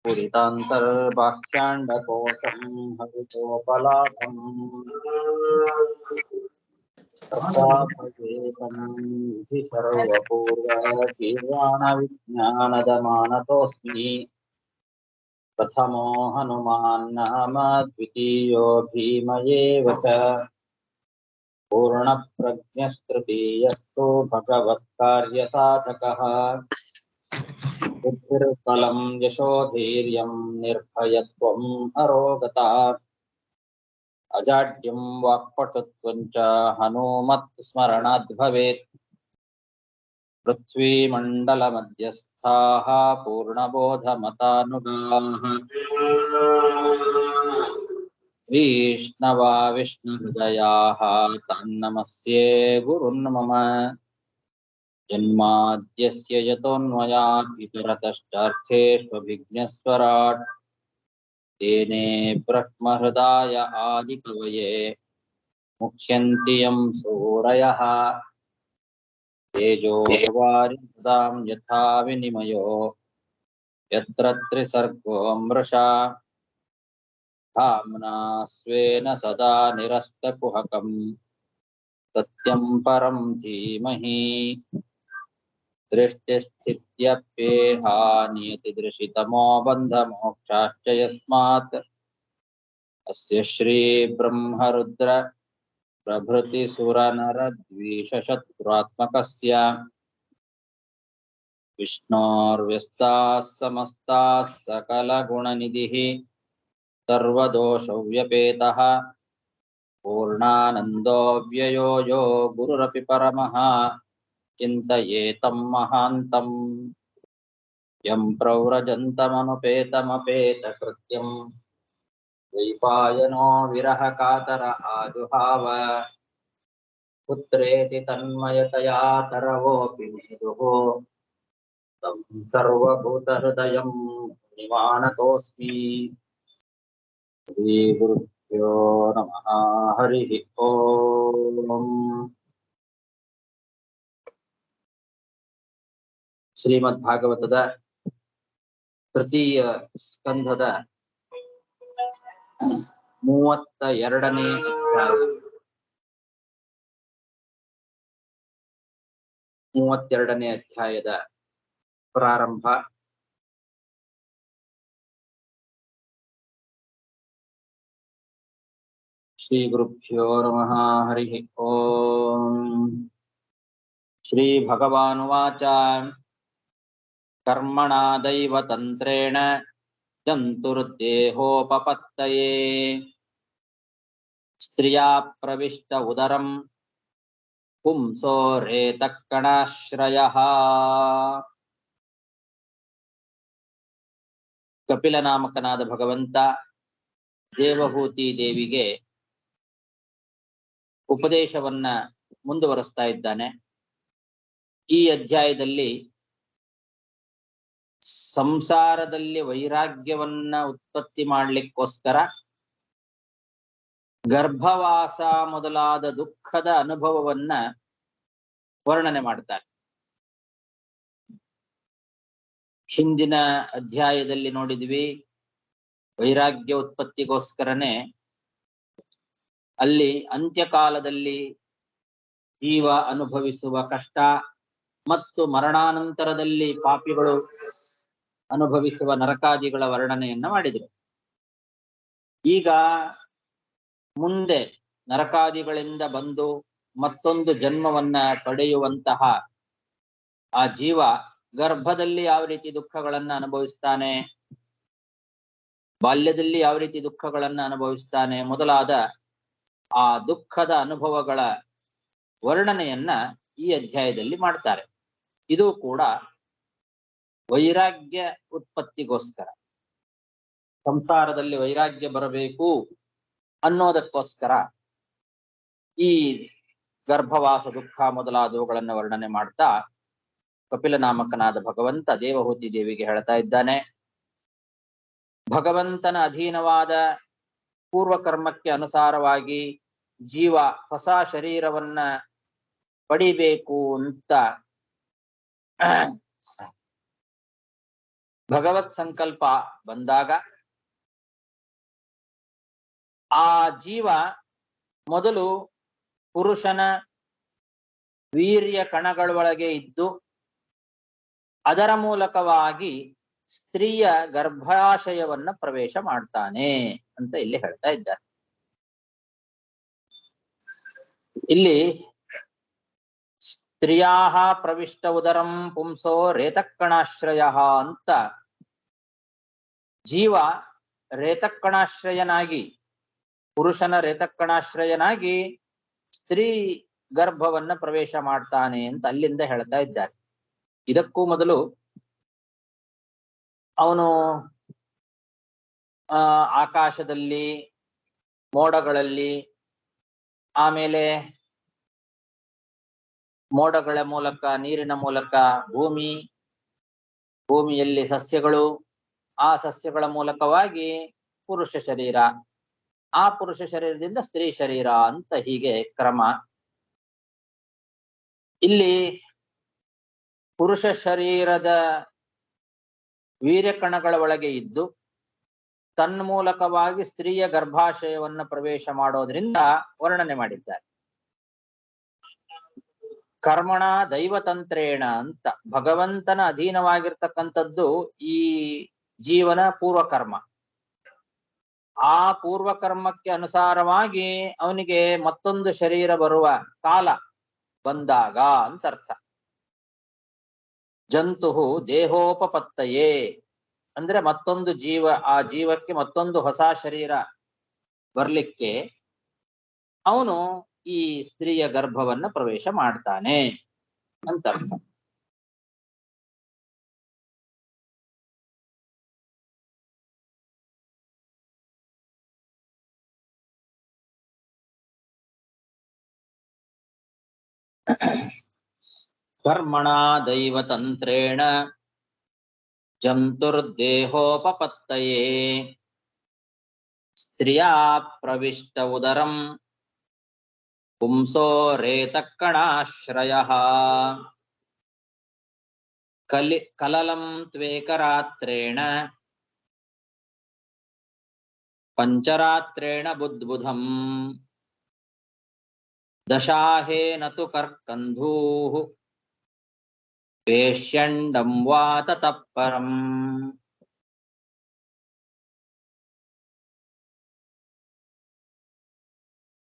पुरितान्तर्बाह्याण्डकोशं हरितोपलाभम् तथापयेतं विधि सर्वपूर्वगीर्वाणविज्ञानदमानतोऽस्मि प्रथमो हनुमान् नाम द्वितीयो भीमयेव च पूर्णप्रज्ञस्तृतीयस्तु भगवत्कार्यसाधकः बुद्धिर्बलं यशोधैर्यं निर्भयत्वम् अरोगता अजाड्यं वाक्पटुत्वं च हनूमत्स्मरणाद् भवेत् पृथ्वीमण्डलमध्यस्थाः पूर्णबोधमतानुगाः वैष्णवा विष्णुहृदयाः तन्नमस्ये गुरुन् मम जन्माद्यस्य यतोऽन्वयात् इतरतश्चार्थेष्वभिघ्नस्वराट् तेने ब्रह्महृदाय आदिकवये मुह्यन्ति यं सूरयः तेजोवारिमृदां यथा विनिमयो यत्र त्रिसर्गो मृषा धाम्ना स्वेन सदा निरस्तकुहकं सत्यं परं धीमहि दृष्टिस्थित्यप्येहा नियतिदृशितमो बन्धमोक्षाश्च यस्मात् अस्य श्रीब्रह्मरुद्र प्रभृतिसुरनरद्वीषशत्रुरात्मकस्य विष्णोर्व्यस्ताः समस्ताः सकलगुणनिधिः सर्वदोषव्यपेतः पूर्णानन्दो व्ययो यो गुरुरपि परमः चिन्तयेतं महान्तम् यं प्रव्रजन्तमनुपेतमपेतकृत्यं द्वैपायनो विरहकातर आजुहाव पुत्रेति तन्मयतया तरवोऽपि नेदुः तं सर्वभूतहृदयं निमानतोऽस्मि श्रीगुरुभ्यो नमः हरिः ओम् ಶ್ರೀಮದ್ಭಾಗವತದ ತೃತೀಯ ಸ್ಕಂಧದ 32ನೇ ಅಧ್ಯಾಯ 32ನೇ ಅಧ್ಯಾಯದ ಪ್ರಾರಂಭ. ಶ್ರೀ ಗುರುಭ್ಯೋ ನಮಃ ಹರಿಃ ಓಂ. ಶ್ರೀ ಭಗವಾನುವಾಚ ಕರ್ಮಣಾ ದೈವತಂತ್ರೇಣ ಜಂತುರ್ದೇಹೋಪಪತ್ತಯೇ ಸ್ತ್ರಿಯಾ ಪ್ರವಿಷ್ಟ ಉದರಂ ಪುಂಸೋ ರೇತಕ್ಕಣಾಶ್ರಯಃ. ಕಪಿಲನಾಮಕನಾದ ಭಗವಂತ ದೇವಹೂತಿ ದೇವಿಗೆ ಉಪದೇಶವನ್ನ ಮುಂದುವರಿಸ್ತಾ ಇದ್ದಾನೆ. ಈ ಅಧ್ಯಾಯದಲ್ಲಿ ಸಂಸಾರದಲ್ಲಿ ವೈರಾಗ್ಯವನ್ನ ಉತ್ಪತ್ತಿ ಮಾಡಲಿಕ್ಕೋಸ್ಕರ ಗರ್ಭವಾಸ ಮೊದಲಾದ ದುಃಖದ ಅನುಭವವನ್ನ ವರ್ಣನೆ ಮಾಡ್ತಾರೆ. ಹಿಂದಿನ ಅಧ್ಯಾಯದಲ್ಲಿ ನೋಡಿದ್ವಿ, ವೈರಾಗ್ಯ ಉತ್ಪತ್ತಿಗೋಸ್ಕರನೇ ಅಲ್ಲಿ ಅಂತ್ಯಕಾಲದಲ್ಲಿ ಜೀವ ಅನುಭವಿಸುವ ಕಷ್ಟ ಮತ್ತು ಮರಣಾನಂತರದಲ್ಲಿ ಪಾಪಿಗಳು ಅನುಭವಿಸುವ ನರಕಾದಿಗಳ ವರ್ಣನೆಯನ್ನ ಮಾಡಿದರು. ಈಗ ಮುಂದೆ ನರಕಾದಿಗಳಿಂದ ಬಂದು ಮತ್ತೊಂದು ಜನ್ಮವನ್ನ ಪಡೆಯುವಂತಹ ಆ ಜೀವ ಗರ್ಭದಲ್ಲಿ ಯಾವ ರೀತಿ ದುಃಖಗಳನ್ನ ಅನುಭವಿಸ್ತಾನೆ, ಬಾಲ್ಯದಲ್ಲಿ ಯಾವ ರೀತಿ ದುಃಖಗಳನ್ನ ಅನುಭವಿಸ್ತಾನೆ ಮೊದಲಾದ ಆ ದುಃಖದ ಅನುಭವಗಳ ವರ್ಣನೆಯನ್ನ ಈ ಅಧ್ಯಾಯದಲ್ಲಿ ಮಾಡ್ತಾರೆ. ಇದು ಕೂಡ ವೈರಾಗ್ಯ ಉತ್ಪತ್ತಿಗೋಸ್ಕರ, ಸಂಸಾರದಲ್ಲಿ ವೈರಾಗ್ಯ ಬರಬೇಕು ಅನ್ನೋದಕ್ಕೋಸ್ಕರ ಈ ಗರ್ಭವಾಸ ದುಃಖ ಮೊದಲಾದವುಗಳನ್ನ ವರ್ಣನೆ ಮಾಡ್ತಾ ಕಪಿಲನಾಮಕನಾದ ಭಗವಂತ ದೇವಹೂತಿ ದೇವಿಗೆ ಹೇಳ್ತಾ ಇದ್ದಾನೆ. ಭಗವಂತನ ಅಧೀನವಾದ ಪೂರ್ವಕರ್ಮಕ್ಕೆ ಅನುಸಾರವಾಗಿ ಜೀವ ಹೊಸ ಶರೀರವನ್ನ ಪಡಿಬೇಕು ಅಂತ ಭಗವತ್ ಸಂಕಲ್ಪ ಬಂದಾಗ ಆ ಜೀವ ಮೊದಲು ಪುರುಷನ ವೀರ್ಯ ಕಣಗಳೊಳಗೆ ಇದ್ದು ಅದರ ಮೂಲಕವಾಗಿ ಸ್ತ್ರೀಯ ಗರ್ಭಾಶಯವನ್ನ ಪ್ರವೇಶ ಮಾಡ್ತಾನೆ ಅಂತ ಇಲ್ಲಿ ಹೇಳ್ತಾ ಇದ್ದಾರೆ. ಇಲ್ಲಿ ಸ್ತ್ರೀಯಾಹ ಪ್ರವಿಷ್ಟ ಉದರಂ ಪುಂಸೋ ರೇತಕ್ಕಣಾಶ್ರಯ ಅಂತ ಜೀವ ರೇತಕ್ಕಣಾಶ್ರಯನಾಗಿ ಪುರುಷನ ರೇತಕ್ಕಣಾಶ್ರಯನಾಗಿ ಸ್ತ್ರೀ ಗರ್ಭವನ್ನ ಪ್ರವೇಶ ಮಾಡ್ತಾನೆ ಅಂತ ಅಲ್ಲಿಂದ ಹೇಳ್ತಾ ಇದ್ದಾರೆ. ಇದಕ್ಕೂ ಮೊದಲು ಅವನು ಆಕಾಶದಲ್ಲಿ, ಮೋಡಗಳಲ್ಲಿ, ಆಮೇಲೆ ಮೋಡಗಳ ಮೂಲಕ, ನೀರಿನ ಮೂಲಕ ಭೂಮಿಯಲ್ಲಿ ಸಸ್ಯಗಳು, ಆ ಸಸ್ಯಗಳ ಮೂಲಕವಾಗಿ ಪುರುಷ ಶರೀರ, ಆ ಪುರುಷ ಶರೀರದಿಂದ ಸ್ತ್ರೀ ಶರೀರ ಅಂತ ಹೀಗೆ ಕ್ರಮ. ಇಲ್ಲಿ ಪುರುಷ ಶರೀರದ ವೀರ್ಯಕಣಗಳ ಒಳಗೆ ಇದ್ದು ತನ್ಮೂಲಕವಾಗಿ ಸ್ತ್ರೀಯ ಗರ್ಭಾಶಯವನ್ನ ಪ್ರವೇಶ ಮಾಡೋದ್ರಿಂದ ವರ್ಣನೆ ಮಾಡಿದ್ದಾರೆ. ಕರ್ಮಣ ದೈವತಂತ್ರೇಣ ಅಂತ ಭಗವಂತನ ಅಧೀನವಾಗಿರ್ತಕ್ಕಂಥದ್ದು ಈ ಜೀವನ ಪೂರ್ವಕರ್ಮ. ಆ ಪೂರ್ವಕರ್ಮಕ್ಕೆ ಅನುಸಾರವಾಗಿ ಅವನಿಗೆ ಮತ್ತೊಂದು ಶರೀರ ಬರುವ ಕಾಲ ಬಂದಾಗ ಅಂತ ಅರ್ಥ. ಜಂತು ದೇಹೋಪಪತ್ತಯೇ ಅಂದ್ರೆ ಮತ್ತೊಂದು ಜೀವ, ಆ ಜೀವಕ್ಕೆ ಮತ್ತೊಂದು ಹೊಸ ಶರೀರ ಬರ್ಲಿಕ್ಕೆ ಅವನು ಈ ಸ್ತ್ರೀಯ ಗರ್ಭವನ್ನ ಪ್ರವೇಶ ಮಾಡ್ತಾನೆ ಅಂತ ಅರ್ಥ. ಕರ್ಮಣ ದೈವತಂತ್ರೇಣ ಜಂತುರ್ದೇಹೋಪಪತ್ತಯೇ ಸ್ತ್ರೀಯಾ ಪ್ರವಿಷ್ಟ ಉದರಂ ಪುಂಸೋ ರೇತಕ್ಕಣಾಶ್ರಯಃ ಕಲಲಂ ತ್ವೇಕರಾತ್ರೇಣ ಪಂಚರಾತ್ರೇಣ ಬುದ್ಬುಧಂ ದಶಾಹೇನ ತು ಕರ್ಕಂಧೂಃ ಪೇಷ್ಯಂಡಂ ವಾ ತತಃ ಪರಂ.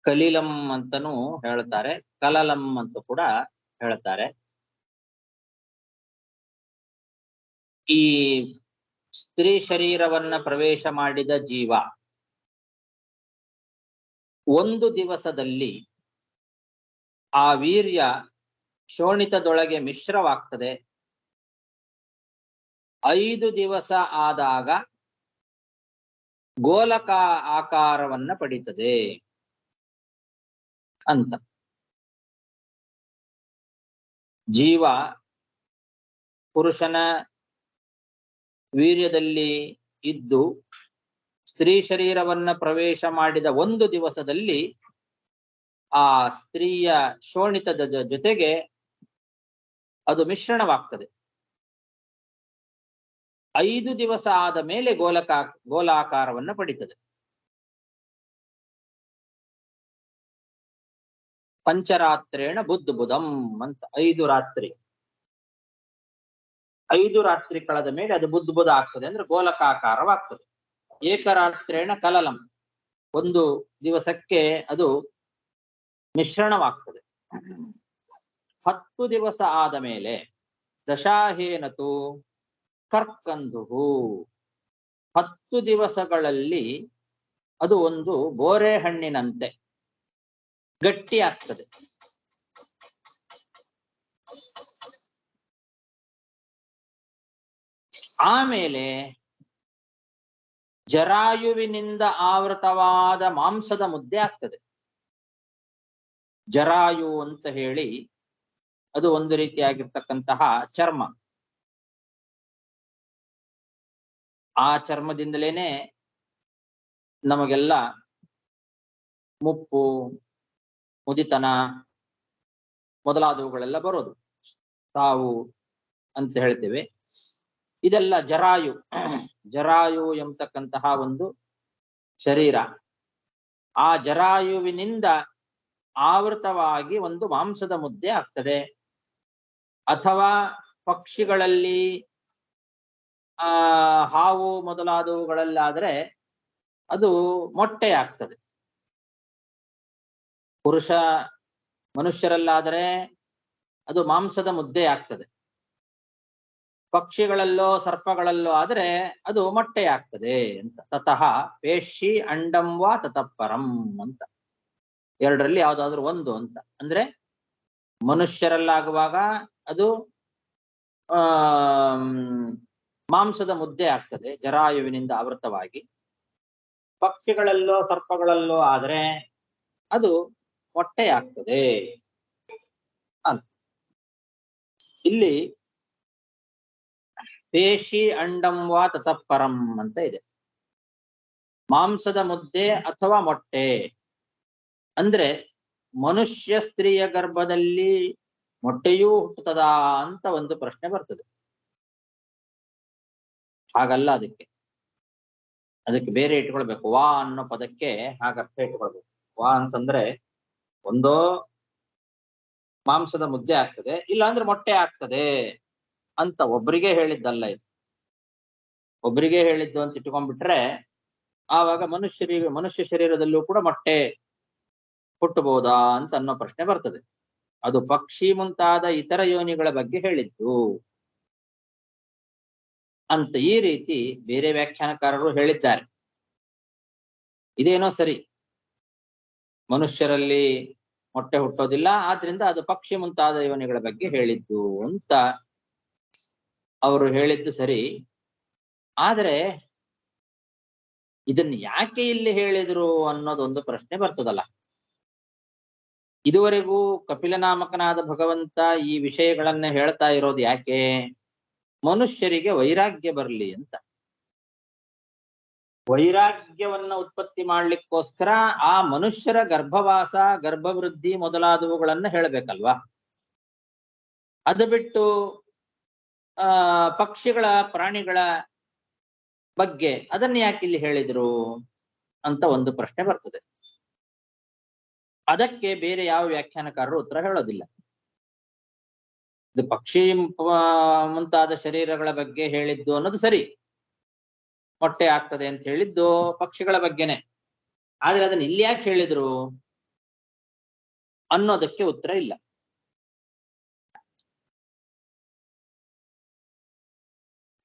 ಕಲಿಲಂ ಅಂತನೂ ಹೇಳ್ತಾರೆ, ಕಲಲಂ ಅಂತ ಕೂಡ ಹೇಳ್ತಾರೆ. ಈ ಸ್ತ್ರೀ ಶರೀರವನ್ನ ಪ್ರವೇಶ ಮಾಡಿದ ಜೀವ ಒಂದು ದಿವಸದಲ್ಲಿ ಆ ವೀರ್ಯ ಶೋಣಿತದೊಳಗೆ ಮಿಶ್ರವಾಗ್ತದೆ. 5 ದಿವಸ ಆದಾಗ ಗೋಲಕ ಆಕಾರವನ್ನ ಪಡೀತದೆ ಅಂತ. ಜೀವ ಪುರುಷನ ವೀರ್ಯದಲ್ಲಿ ಇದ್ದು ಸ್ತ್ರೀ ಶರೀರವನ್ನ ಪ್ರವೇಶ ಮಾಡಿದ ಒಂದು ದಿವಸದಲ್ಲಿ ಆ ಸ್ತ್ರೀಯ ಶೋಣಿತದ ಜೊತೆಗೆ ಅದು ಮಿಶ್ರಣವಾಗ್ತದೆ. 5 ದಿವಸ ಆದ ಮೇಲೆ ಗೋಲಾಕಾರವನ್ನ ಪಡೀತದೆ. ಪಂಚರಾತ್ರೇಣ ಬುದ್ಬುಧಂ ಅಂತ 5 ರಾತ್ರಿ ಕಳೆದ ಮೇಲೆ ಅದು ಬುದ್ಬುಧ ಆಗ್ತದೆ, ಅಂದ್ರೆ ಗೋಲಕಾಕಾರವಾಗ್ತದೆ. ಏಕರಾತ್ರೇಣ ಕಲಲಂ, ಒಂದು ದಿವಸಕ್ಕೆ ಅದು ಮಿಶ್ರಣವಾಗ್ತದೆ. 10 ದಿವಸ ಆದ ಮೇಲೆ ದಶಾಹೇನತು ಕರ್ಕಂಧುಹು, 10 ದಿವಸಗಳಲ್ಲಿ ಅದು ಒಂದು ಬೋರೆ ಹಣ್ಣಿನಂತೆ ಗಟ್ಟಿ ಆಗ್ತದೆ. ಆಮೇಲೆ ಜರಾಯುವಿನಿಂದ ಆವೃತವಾದ ಮಾಂಸದ ಮುದ್ದೆ ಆಗ್ತದೆ. ಜರಾಯು ಅಂತ ಹೇಳಿ ಅದು ಒಂದು ರೀತಿಯಾಗಿರ್ತಕ್ಕಂತಹ ಚರ್ಮ. ಆ ಚರ್ಮದಿಂದಲೇನೆ ನಮಗೆಲ್ಲ ಮುಪ್ಪು, ಮುದಿತನ ಮೊದಲಾದವುಗಳೆಲ್ಲ ಬರೋದು. ಸಾವು ಅಂತ ಹೇಳ್ತೇವೆ. ಇದೆಲ್ಲ ಜರಾಯು ಜರಾಯು ಎಂಬತಕ್ಕಂತಹ ಒಂದು ಶರೀರ. ಆ ಜರಾಯುವಿನಿಂದ ಆವೃತವಾಗಿ ಒಂದು ಮಾಂಸದ ಮುದ್ದೆ ಆಗ್ತದೆ. ಅಥವಾ ಪಕ್ಷಿಗಳಲ್ಲಿ ಹಾವು ಮೊದಲಾದವುಗಳಲ್ಲಾದ್ರೆ ಅದು ಮೊಟ್ಟೆ ಆಗ್ತದೆ. ಮನುಷ್ಯರಲ್ಲಾದರೆ ಅದು ಮಾಂಸದ ಮುದ್ದೆ ಆಗ್ತದೆ. ಪಕ್ಷಿಗಳಲ್ಲೋ ಸರ್ಪಗಳಲ್ಲೋ ಆದ್ರೆ ಅದು ಮೊಟ್ಟೆ ಆಗ್ತದೆ ಅಂತ. ತತಃ ಪೇಶಿ ಅಂಡಂ ವಾ ತತಃಪರಂ ಅಂತ. ಎರಡರಲ್ಲಿ ಯಾವ್ದಾದ್ರು ಒಂದು ಅಂತ. ಅಂದ್ರೆ ಮನುಷ್ಯರಲ್ಲಾಗುವಾಗ ಅದು ಮಾಂಸದ ಮುದ್ದೆ ಆಗ್ತದೆ ಜರಾಯುವಿನಿಂದ ಆವೃತವಾಗಿ. ಪಕ್ಷಿಗಳಲ್ಲೋ ಸರ್ಪಗಳಲ್ಲೋ ಆದ್ರೆ ಅದು ಮೊಟ್ಟೆ ಆಗ್ತದೆ ಅಂತ. ಇಲ್ಲಿ ಪೇಶಿ ಅಂಡಂ ವಾ ತತಃಪರಂ ಅಂತ ಇದೆ. ಮಾಂಸದ ಮುದ್ದೆ ಅಥವಾ ಮೊಟ್ಟೆ ಅಂದ್ರೆ ಮನುಷ್ಯ ಸ್ತ್ರೀಯ ಗರ್ಭದಲ್ಲಿ ಮೊಟ್ಟೆಯೂ ಹುಟ್ಟುತ್ತದಾ ಅಂತ ಒಂದು ಪ್ರಶ್ನೆ ಬರ್ತದೆ. ಹಾಗಲ್ಲ, ಅದಕ್ಕೆ ಬೇರೆ ಇಟ್ಕೊಳ್ಬೇಕು. ವಾ ಅನ್ನೋ ಪದಕ್ಕೆ ಹಾಗರ್ಥ ಇಟ್ಕೊಳ್ಬೇಕು. ವಾ ಅಂತಂದ್ರೆ ಒಂದೋ ಮಾಂಸದ ಮುದ್ದೆ ಆಗ್ತದೆ, ಇಲ್ಲ ಅಂದ್ರೆ ಮೊಟ್ಟೆ ಆಗ್ತದೆ ಅಂತ ಒಬ್ಬರಿಗೆ ಹೇಳಿದ್ದಲ್ಲ ಇದು. ಒಬ್ಬರಿಗೆ ಹೇಳಿದ್ದು ಅಂತ ಇಟ್ಕೊಂಡ್ಬಿಟ್ರೆ ಆವಾಗ ಮನುಷ್ಯ ಶರೀರದಲ್ಲೂ ಕೂಡ ಮೊಟ್ಟೆ ಹುಟ್ಟಬಹುದಾ ಅಂತ ಅನ್ನೋ ಪ್ರಶ್ನೆ ಬರ್ತದೆ. ಅದು ಪಕ್ಷಿ ಮುಂತಾದ ಇತರ ಯೋನಿಗಳ ಬಗ್ಗೆ ಹೇಳಿದ್ದು ಅಂತ ಈ ರೀತಿ ಬೇರೆ ವ್ಯಾಖ್ಯಾನಕಾರರು ಹೇಳಿದ್ದಾರೆ. ಇದೇನೋ ಸರಿ, ಮನುಷ್ಯರಲ್ಲಿ ಮೊಟ್ಟೆ ಹುಟ್ಟೋದಿಲ್ಲ, ಆದ್ರಿಂದ ಅದು ಪಕ್ಷಿ ಮುಂತಾದ ಯೋನಿಗಳ ಬಗ್ಗೆ ಹೇಳಿದ್ದು ಅಂತ ಅವರು ಹೇಳಿದ್ದು ಸರಿ. ಆದ್ರೆ ಇದನ್ನ ಯಾಕೆ ಇಲ್ಲಿ ಹೇಳಿದ್ರು ಅನ್ನೋದೊಂದು ಪ್ರಶ್ನೆ ಬರ್ತದಲ್ಲ. ಇದುವರೆಗೂ ಕಪಿಲನಾಮಕನಾದ ಭಗವಂತ ಈ ವಿಷಯಗಳನ್ನ ಹೇಳ್ತಾ ಇರೋದು ಯಾಕೆ? ಮನುಷ್ಯರಿಗೆ ವೈರಾಗ್ಯ ಬರಲಿ ಅಂತ. ವೈರಾಗ್ಯವನ್ನ ಉತ್ಪತ್ತಿ ಮಾಡ್ಲಿಕ್ಕೋಸ್ಕರ ಆ ಮನುಷ್ಯರ ಗರ್ಭವಾಸ, ಗರ್ಭವೃದ್ಧಿ ಮೊದಲಾದವುಗಳನ್ನ ಹೇಳಬೇಕಲ್ವಾ. ಅದು ಬಿಟ್ಟು ಪಕ್ಷಿಗಳ, ಪ್ರಾಣಿಗಳ ಬಗ್ಗೆ ಅದನ್ನ ಯಾಕೆ ಇಲ್ಲಿ ಹೇಳಿದ್ರು ಅಂತ ಒಂದು ಪ್ರಶ್ನೆ ಬರ್ತದೆ. ಅದಕ್ಕೆ ಬೇರೆ ಯಾವ ವ್ಯಾಖ್ಯಾನಕಾರರು ಉತ್ತರ ಹೇಳೋದಿಲ್ಲ. ಇದು ಪಕ್ಷಿ ಮುಂತಾದ ಶರೀರಗಳ ಬಗ್ಗೆ ಹೇಳಿದ್ದು ಅನ್ನೋದು ಸರಿ, ಮೊಟ್ಟೆ ಆಗ್ತದೆ ಅಂತ ಹೇಳಿದ್ದು ಪಕ್ಷಿಗಳ ಬಗ್ಗೆನೆ. ಆದ್ರೆ ಅದನ್ನ ಇಲ್ಲಿ ಯಾಕೆ ಹೇಳಿದ್ರು ಅನ್ನೋದಕ್ಕೆ ಉತ್ತರ ಇಲ್ಲ.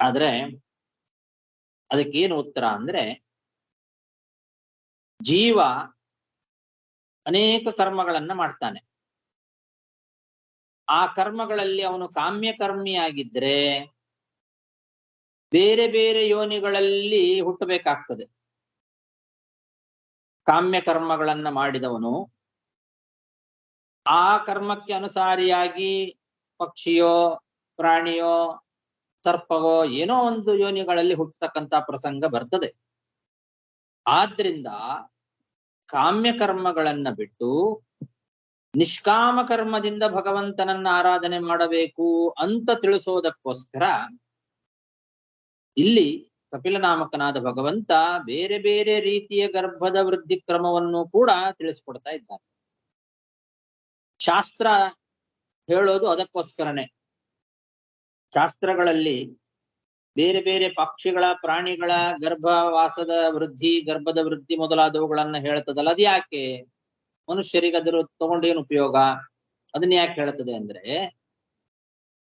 ಆದ್ರೆ ಅದಕ್ಕೇನು ಉತ್ತರ ಅಂದ್ರೆ, ಜೀವ ಅನೇಕ ಕರ್ಮಗಳನ್ನ ಮಾಡ್ತಾನೆ. ಆ ಕರ್ಮಗಳಲ್ಲಿ ಅವನು ಕಾಮ್ಯಕರ್ಮಿಯಾಗಿದ್ರೆ ಬೇರೆ ಬೇರೆ ಯೋನಿಗಳಲ್ಲಿ ಹುಟ್ಟಬೇಕಾಗ್ತದೆ. ಕಾಮ್ಯ ಕರ್ಮಗಳನ್ನ ಮಾಡಿದವನು ಆ ಕರ್ಮಕ್ಕೆ ಅನುಸಾರಿಯಾಗಿ ಪಕ್ಷಿಯೋ, ಪ್ರಾಣಿಯೋ, ಸರ್ಪವೋ ಏನೋ ಒಂದು ಯೋನಿಗಳಲ್ಲಿ ಹುಟ್ಟತಕ್ಕಂತ ಪ್ರಸಂಗ ಬರ್ತದೆ. ಆದ್ರಿಂದ ಕಾಮ್ಯ ಕರ್ಮಗಳನ್ನ ಬಿಟ್ಟು ನಿಷ್ಕಾಮ ಕರ್ಮದಿಂದ ಭಗವಂತನನ್ನ ಆರಾಧನೆ ಮಾಡಬೇಕು ಅಂತ ತಿಳಿಸೋದಕ್ಕೋಸ್ಕರ ಇಲ್ಲಿ ಕಪಿಲನಾಮಕನಾದ ಭಗವಂತ ಬೇರೆ ಬೇರೆ ರೀತಿಯ ಗರ್ಭದ ವೃದ್ಧಿ ಕ್ರಮವನ್ನು ಕೂಡ ತಿಳಿಸ್ಕೊಡ್ತಾ ಇದ್ದಾನೆ. ಶಾಸ್ತ್ರ ಹೇಳೋದು ಅದಕ್ಕೋಸ್ಕರನೇ. ಶಾಸ್ತ್ರಗಳಲ್ಲಿ ಬೇರೆ ಬೇರೆ ಪಕ್ಷಿಗಳ, ಪ್ರಾಣಿಗಳ ಗರ್ಭವಾಸದ ವೃದ್ಧಿ, ಗರ್ಭದ ವೃದ್ಧಿ ಮೊದಲಾದವುಗಳನ್ನ ಹೇಳ್ತದಲ್ಲ, ಅದು ಯಾಕೆ? ಮನುಷ್ಯರಿಗೆ ಅದರ ತಗೊಂಡೇನು ಉಪಯೋಗ? ಅದನ್ನ ಯಾಕೆ ಹೇಳ್ತದೆ ಅಂದ್ರೆ,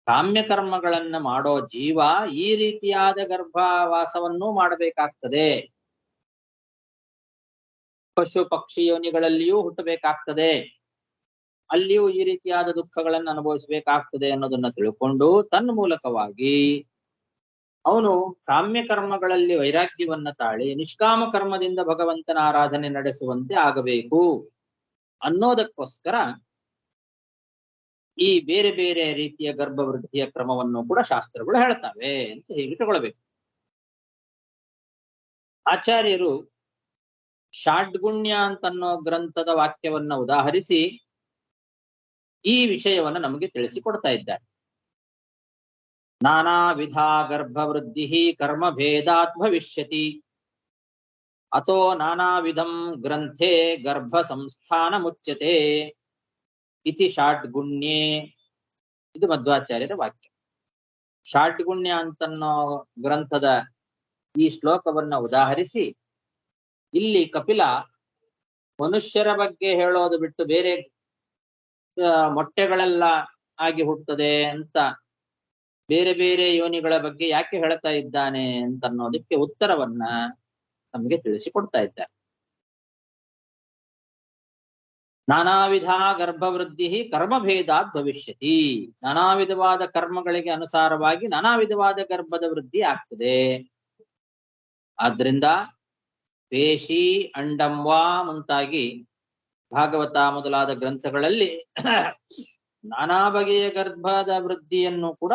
ಕಾಮ್ಯ ಕರ್ಮಗಳನ್ನ ಮಾಡೋ ಜೀವ ಈ ರೀತಿಯಾದ ಗರ್ಭವಾಸವನ್ನು ಮಾಡಬೇಕಾಗ್ತದೆ. ಪಶು ಪಕ್ಷಿ ಯೋನಿಗಳಲ್ಲಿಯೂ ಹುಟ್ಟಬೇಕಾಗ್ತದೆ, ಅಲ್ಲಿಯೂ ಈ ರೀತಿಯಾದ ದುಃಖಗಳನ್ನು ಅನುಭವಿಸಬೇಕಾಗ್ತದೆ ಅನ್ನೋದನ್ನ ತಿಳ್ಕೊಂಡು ತನ್ನ ಮೂಲಕವಾಗಿ ಅವನು ಕಾಮ್ಯ ಕರ್ಮಗಳಲ್ಲಿ ವೈರಾಗ್ಯವನ್ನ ತಾಳಿ ನಿಷ್ಕಾಮ ಕರ್ಮದಿಂದ ಭಗವಂತನ ಆರಾಧನೆ ನಡೆಸುವಂತೆ ಆಗಬೇಕು ಅನ್ನೋದಕ್ಕೋಸ್ಕರ ಈ ಬೇರೆ ಬೇರೆ ರೀತಿಯ ಗರ್ಭವೃದ್ಧಿಯ ಕ್ರಮವನ್ನು ಕೂಡ ಶಾಸ್ತ್ರಗಳು ಹೇಳ್ತವೆ ಅಂತ ಹೇಗೆ ತಗೊಳ್ಬೇಕು. ಆಚಾರ್ಯರು ಷಾಡ್ಗುಣ್ಯ ಅಂತನ್ನೋ ಗ್ರಂಥದ ವಾಕ್ಯವನ್ನ ಉದಾಹರಿಸಿ ಈ ವಿಷಯವನ್ನ ನಮಗೆ ತಿಳಿಸಿಕೊಡ್ತಾ ಇದ್ದಾರೆ. ನಾನಾ ವಿಧ ಗರ್ಭವೃದ್ಧಿ ಕರ್ಮ ಭೇದಾತ್ ಭವಿಷ್ಯತಿ ಅತೋ ನಾನಾ ವಿಧಂ ಗ್ರಂಥೆ ಗರ್ಭ ಸಂಸ್ಥಾನ ಮುಚ್ಯತೆ ಇತಿ ಷಾಡ್ಗುಣ್ಯೆ. ಇದು ಮಧ್ವಾಚಾರ್ಯರ ವಾಕ್ಯ. ಷಾಡ್ಗುಣ್ಯ ಅಂತನ್ನೋ ಗ್ರಂಥದ ಈ ಶ್ಲೋಕವನ್ನ ಉದಾಹರಿಸಿ ಇಲ್ಲಿ ಕಪಿಲ ಮನುಷ್ಯರ ಬಗ್ಗೆ ಹೇಳೋದು ಬಿಟ್ಟು ಬೇರೆ ಮೊಟ್ಟೆಗಳೆಲ್ಲ ಆಗಿ ಹುಟ್ಟುತ್ತದೆ ಅಂತ ಬೇರೆ ಬೇರೆ ಯೋನಿಗಳ ಬಗ್ಗೆ ಯಾಕೆ ಹೇಳ್ತಾ ಇದ್ದಾನೆ ಅಂತ ಅನ್ನೋದಕ್ಕೆ ಉತ್ತರವನ್ನ ನಮಗೆ ತಿಳಿಸಿಕೊಡ್ತಾ ಇದ್ದಾರೆ. ನಾನಾ ವಿಧ ಗರ್ಭವೃದ್ಧಿ ಕರ್ಮಭೇದಾತ್ ಭವಿಷ್ಯತಿ. ನಾನಾ ವಿಧವಾದ ಕರ್ಮಗಳಿಗೆ ಅನುಸಾರವಾಗಿ ನಾನಾ ವಿಧವಾದ ಗರ್ಭದ ವೃದ್ಧಿ ಆಗ್ತದೆ. ಆದ್ರಿಂದ ಪೇಶಿ ಅಂಡಂವಾ ಮುಂತಾಗಿ ಭಾಗವತ ಮೊದಲಾದ ಗ್ರಂಥಗಳಲ್ಲಿ ನಾನಾ ಬಗೆಯ ಗರ್ಭದ ವೃದ್ಧಿಯನ್ನು ಕೂಡ